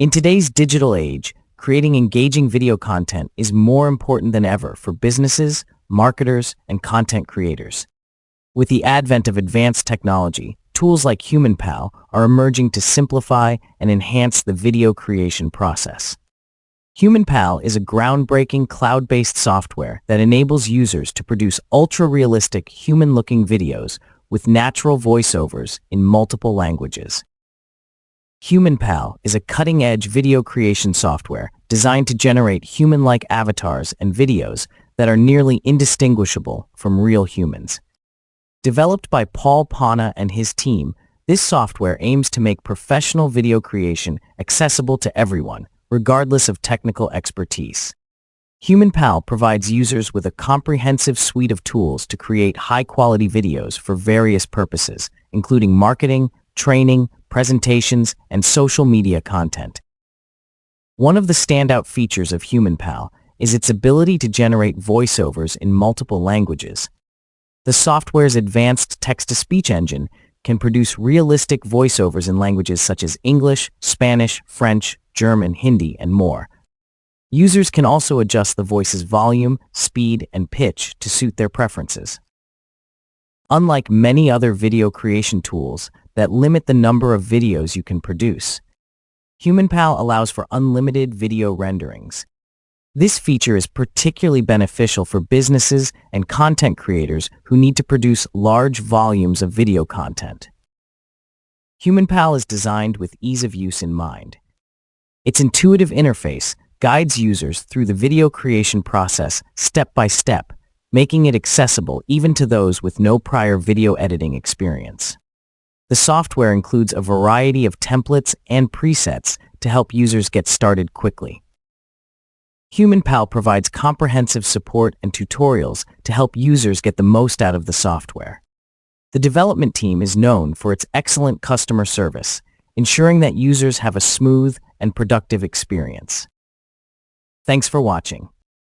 In today's digital age, creating engaging video content is more important than ever for businesses, marketers, and content creators. With the advent of advanced technology, tools like HumanPal are emerging to simplify and enhance the video creation process. HumanPal is a groundbreaking cloud-based software that enables users to produce ultra-realistic human-looking videos with natural voiceovers in multiple languages. HumanPal is a cutting-edge video creation software designed to generate human-like avatars and videos that are nearly indistinguishable from real humans. Developed by Paulponna and his team, this software aims to make professional video creation accessible to everyone, regardless of technical expertise. HumanPal provides users with a comprehensive suite of tools to create high-quality videos for various purposes, including marketing, training, presentations, and social media content. One of the standout features of HumanPal is its ability to generate voiceovers in multiple languages. The software's advanced text-to-speech engine can produce realistic voiceovers in languages such as English, Spanish, French, German, Hindi, and more. Users can also adjust the voice's volume, speed, and pitch to suit their preferences. Unlike many other video creation tools that limit the number of videos you can produce, HumanPal allows for unlimited video renderings. This feature is particularly beneficial for businesses and content creators who need to produce large volumes of video content. HumanPal is designed with ease of use in mind. Its intuitive interface guides users through the video creation process step by step, making it accessible even to those with no prior video editing experience. The software includes a variety of templates and presets to help users get started quickly. HumanPal provides comprehensive support and tutorials to help users get the most out of the software. The development team is known for its excellent customer service, ensuring that users have a smooth and productive experience. Thanks for watching.